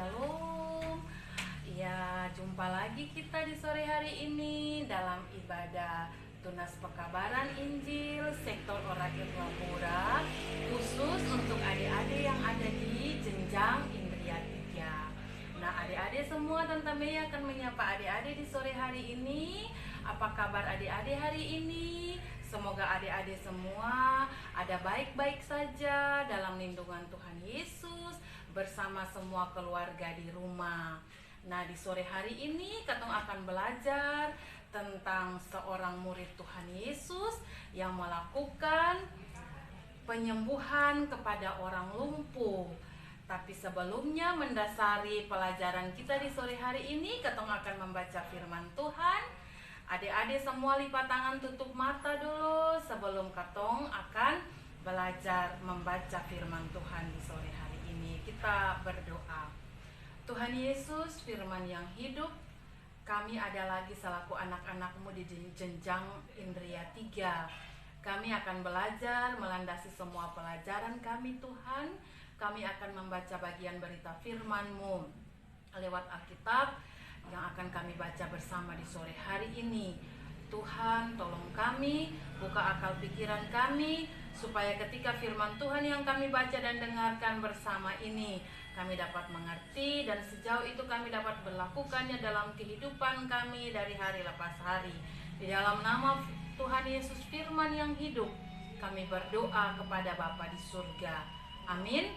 Shalom. Ya, jumpa lagi kita di sore hari ini dalam ibadah Tunas Pekabaran Injil Sektor Orakel Lampura, khusus untuk adik-adik yang ada di jenjang Indria 3. Nah, adik-adik semua, Tante Mei akan menyapa adik-adik di sore hari ini. Apa kabar adik-adik hari ini? Semoga adik-adik semua ada baik-baik saja dalam lindungan Tuhan Yesus bersama semua keluarga di rumah. Nah, di sore hari ini Katong akan belajar tentang seorang murid Tuhan Yesus yang melakukan penyembuhan kepada orang lumpuh. Tapi sebelumnya mendasari pelajaran kita di sore hari ini, Katong akan membaca firman Tuhan. Adik-adik semua lipat tangan, tutup mata dulu sebelum Katong akan belajar membaca firman Tuhan di sore hari ini. Kita berdoa. Tuhan Yesus, firman yang hidup, kami ada lagi selaku anak-anak-Mu di jenjang Indria 3. Kami akan belajar melandasi semua pelajaran kami, Tuhan. Kami akan membaca bagian berita firman-Mu lewat Alkitab yang akan kami baca bersama di sore hari ini. Tuhan, tolong kami, buka akal pikiran kami, supaya ketika firman Tuhan yang kami baca dan dengarkan bersama ini, kami dapat mengerti dan sejauh itu kami dapat melakukannya dalam kehidupan kami dari hari lepas hari. Di dalam nama Tuhan Yesus firman yang hidup, kami berdoa kepada Bapa di surga. Amin.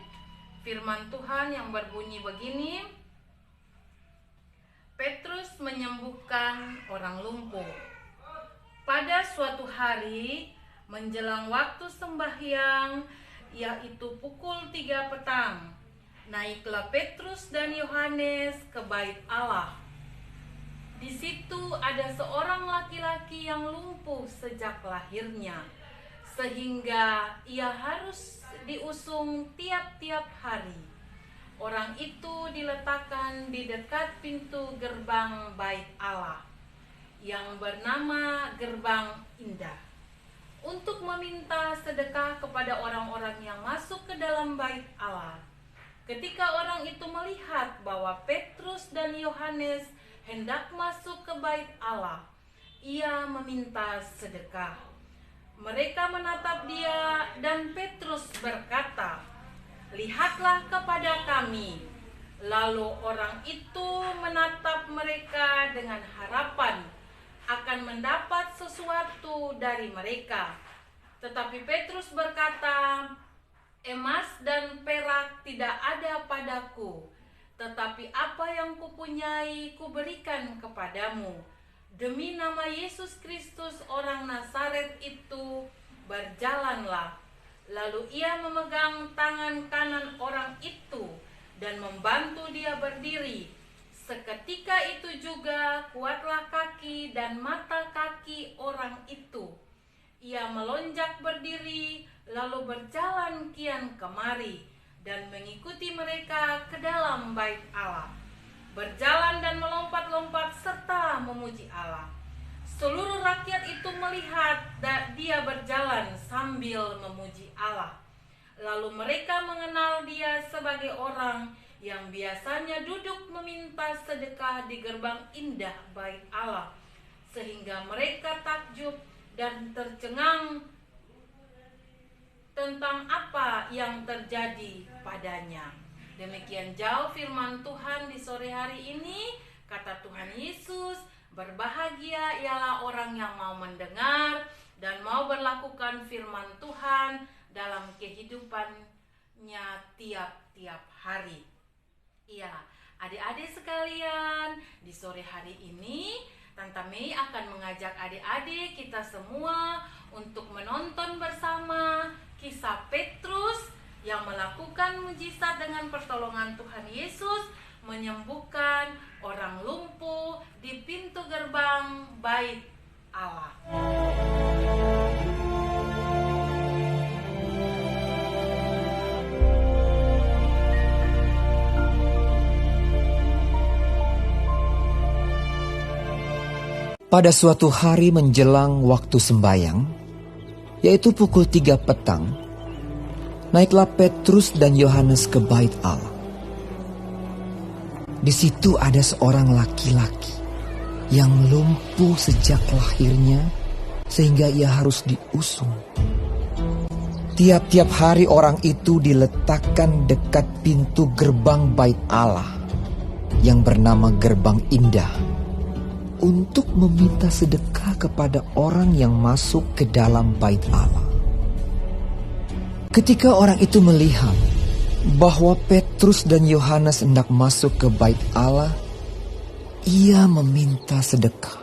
Firman Tuhan yang berbunyi begini: Petrus menyembuhkan orang lumpuh. Pada suatu hari menjelang waktu sembahyang, yaitu pukul 3 petang, naiklah Petrus dan Yohanes ke bait Allah. Di situ ada seorang laki-laki yang lumpuh sejak lahirnya, sehingga ia harus diusung tiap-tiap hari. Orang itu diletakkan di dekat pintu gerbang bait Allah yang bernama Gerbang Indah untuk meminta sedekah kepada orang-orang yang masuk ke dalam bait Allah. Ketika orang itu melihat bahwa Petrus dan Yohanes hendak masuk ke bait Allah, ia meminta sedekah. Mereka menatap dia dan Petrus berkata, "Lihatlah kepada kami." Lalu orang itu menatap mereka dengan harapan akan mendapat sesuatu dari mereka. Tetapi Petrus berkata, "Emas dan perak tidak ada padaku, tetapi apa yang kupunyai kuberikan kepadamu. Demi nama Yesus Kristus orang Nazaret itu, berjalanlah." Lalu ia memegang tangan kanan orang itu dan membantu dia berdiri. Seketika itu juga kuatlah kaki dan mata kaki orang itu. Ia melonjak berdiri, lalu berjalan kian kemari dan mengikuti mereka ke dalam bait Allah. Berjalan dan melompat-lompat serta memuji Allah. Seluruh rakyat itu melihat dia berjalan sambil memuji Allah. Lalu mereka mengenal dia sebagai orang yang biasanya duduk meminta sedekah di gerbang indah bait Allah, sehingga mereka takjub dan tercengang tentang apa yang terjadi padanya. Demikian jauh firman Tuhan di sore hari ini. Kata Tuhan Yesus, berbahagia ialah orang yang mau mendengar dan mau berlakukan firman Tuhan dalam kehidupannya tiap-tiap hari. Iya, adik-adik sekalian, di sore hari ini Tante Mei akan mengajak adik-adik kita semua untuk menonton bersama kisah Petrus yang melakukan mujizat dengan pertolongan Tuhan Yesus, menyembuhkan orang lumpuh di pintu gerbang bait Allah. Pada suatu hari menjelang waktu sembayang, yaitu pukul 3 petang, naiklah Petrus dan Yohanes ke bait Allah. Di situ ada seorang laki-laki yang lumpuh sejak lahirnya sehingga ia harus diusung. Tiap-tiap hari orang itu diletakkan dekat pintu gerbang Bait Allah yang bernama Gerbang Indah untuk meminta sedekah kepada orang yang masuk ke dalam Bait Allah. Ketika orang itu melihat bahwa Petrus dan Yohanes hendak masuk ke Bait Allah, ia meminta sedekah.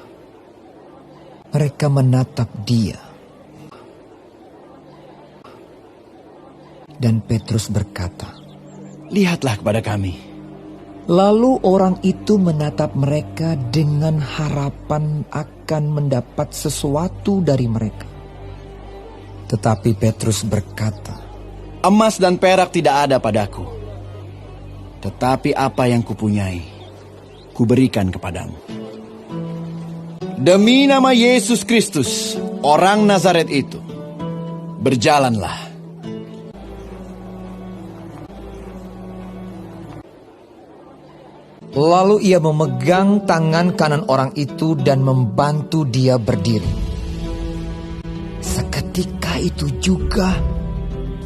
Mereka menatap dia. Dan Petrus berkata, "Lihatlah kepada kami." lalu orang itu menatap mereka dengan harapan akan mendapat sesuatu dari mereka. Tetapi Petrus berkata, "Emas dan perak tidak ada padaku, tetapi apa yang kupunyai, kuberikan kepadamu. Demi nama Yesus Kristus, orang Nazaret itu, berjalanlah." Lalu ia memegang tangan kanan orang itu dan membantu dia berdiri. Seketika itu juga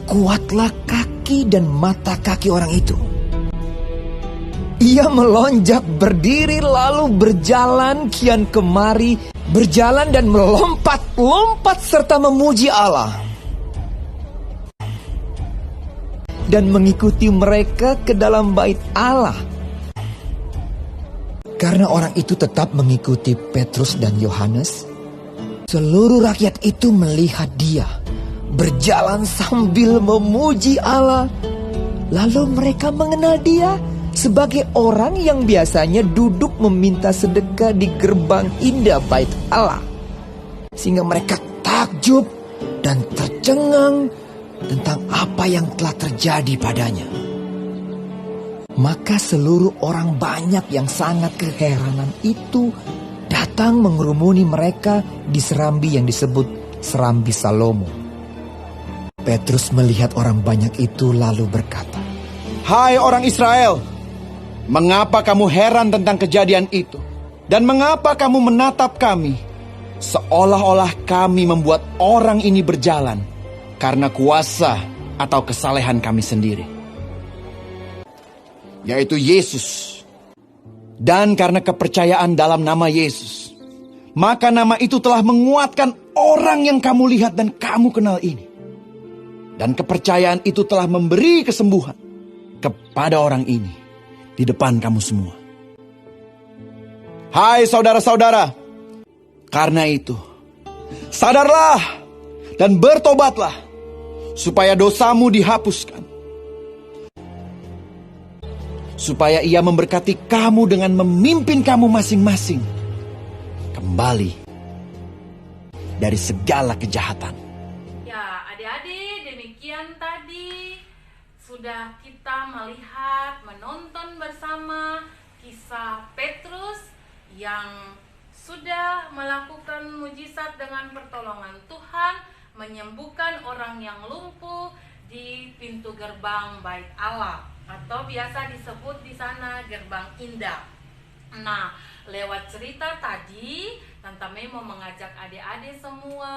kuatlah kaki dan mata kaki orang itu. Ia melonjak berdiri lalu berjalan kian kemari, berjalan dan melompat-lompat serta memuji Allah. Dan mengikuti mereka ke dalam Bait Allah. Karena orang itu tetap mengikuti Petrus dan Yohanes, seluruh rakyat itu melihat dia berjalan sambil memuji Allah. Lalu mereka mengenal dia sebagai orang yang biasanya duduk meminta sedekah di gerbang indah Bait Allah. Sehingga mereka takjub dan tercengang tentang apa yang telah terjadi padanya. Maka seluruh orang banyak yang sangat keheranan itu datang mengerumuni mereka di serambi yang disebut Serambi Salomo. Petrus melihat orang banyak itu lalu berkata, "Hai orang Israel, mengapa kamu heran tentang kejadian itu? Dan mengapa kamu menatap kami seolah-olah kami membuat orang ini berjalan karena kuasa atau kesalehan kami sendiri? Yaitu Yesus. Dan karena kepercayaan dalam nama Yesus, maka nama itu telah menguatkan orang yang kamu lihat dan kamu kenal ini. Dan kepercayaan itu telah memberi kesembuhan kepada orang ini di depan kamu semua. Hai saudara-saudara, karena itu, sadarlah dan bertobatlah supaya dosamu dihapuskan. Supaya ia memberkati kamu dengan memimpin kamu masing-masing kembali dari segala kejahatan." Ya, adik-adik, demikian tadi sudah kita melihat, menonton bersama kisah Petrus yang sudah melakukan mujizat dengan pertolongan Tuhan, menyembuhkan orang yang lumpuh di pintu gerbang Bait Allah, atau biasa disebut di sana Gerbang Indah. Nah, lewat cerita tadi, Tante Mei mau mengajak adik-adik semua,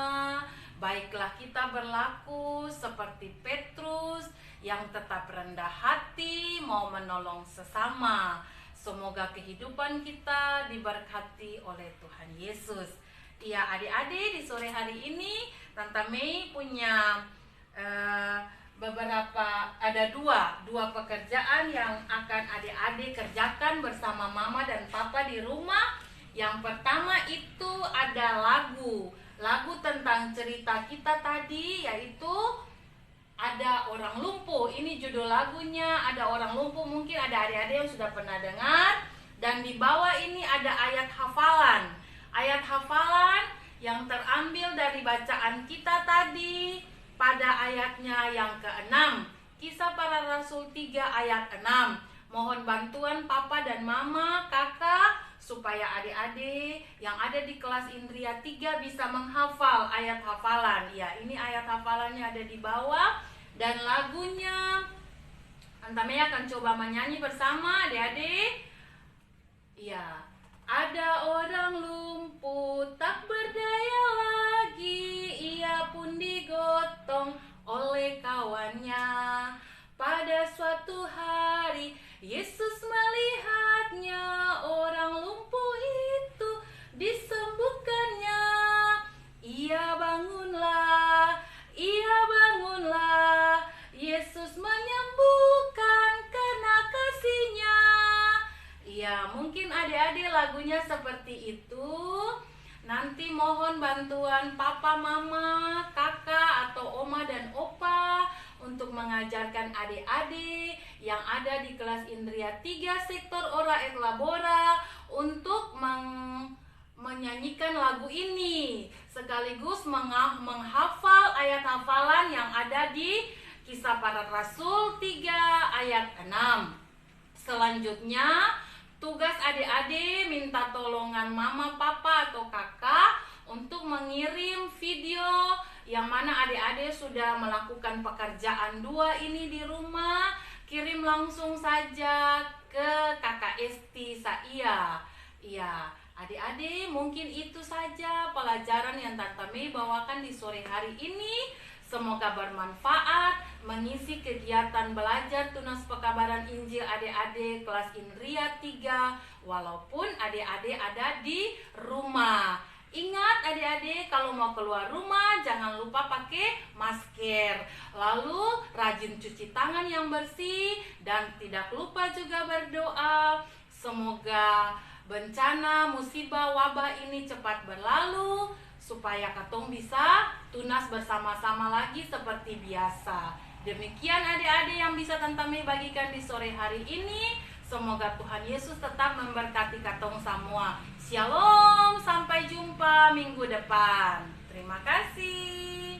baiklah kita berlaku seperti Petrus yang tetap rendah hati, mau menolong sesama. Semoga kehidupan kita diberkati oleh Tuhan Yesus. Ya, adik-adik, di sore hari ini Tante Mei punya ada dua pekerjaan yang akan adik-adik kerjakan bersama mama dan papa di rumah. Yang pertama itu ada lagu tentang cerita kita tadi, yaitu ada orang lumpuh. Ini judul lagunya, ada orang lumpuh. Mungkin ada adik-adik yang sudah pernah dengar. Dan di bawah ini ada ayat hafalan yang terambil dari bacaan kita tadi pada ayatnya yang ke-6, Kisah Para Rasul 3 ayat 6. Mohon bantuan papa dan mama, kakak, supaya adik-adik yang ada di kelas Indria 3 bisa menghafal ayat hafalan. Ya, ini ayat hafalannya ada di bawah. Dan lagunya Tante Mei akan coba menyanyi bersama adik-adik. Ya, ada orang lumpuh tak berdaya lagi, ia pun digotong oleh kawannya. Pada suatu hari Yesus melihatnya, orang lumpuh itu disembuhkannya. Ia bangunlah, Yesus menyembuhkan karena kasih-Nya. Ya, mungkin adik-adik lagunya seperti itu. Nanti mohon bantuan papa, mama, kakak, atau oma dan opa untuk mengajarkan adik-adik yang ada di kelas Indria 3 sektor Ora et Labora untuk menyanyikan lagu ini sekaligus menghafal ayat hafalan yang ada di Kisah Para Rasul 3 ayat 6. Selanjutnya, tugas adik-adik minta tolongan mama, papa, atau kakak untuk mengirim video yang mana adik-adik sudah melakukan pekerjaan 2 ini di rumah. Kirim langsung saja ke kakak Esti Saia. Iya, adik-adik mungkin itu saja pelajaran yang Tante Mei bawakan di sore hari ini. Semoga bermanfaat mengisi kegiatan belajar tunas pekabaran Injil adik-adik kelas Indria 3 walaupun adik-adik ada di rumah. Ingat adik-adik, kalau mau keluar rumah jangan lupa pakai masker. Lalu rajin cuci tangan yang bersih dan tidak lupa juga berdoa. Semoga bencana, musibah, wabah ini cepat berlalu supaya katong bisa tunas bersama-sama lagi seperti biasa. Demikian adik-adik yang bisa Tante Mei bagikan di sore hari ini. Semoga Tuhan Yesus tetap memberkati katong semua. Shalom, sampai jumpa minggu depan. Terima kasih.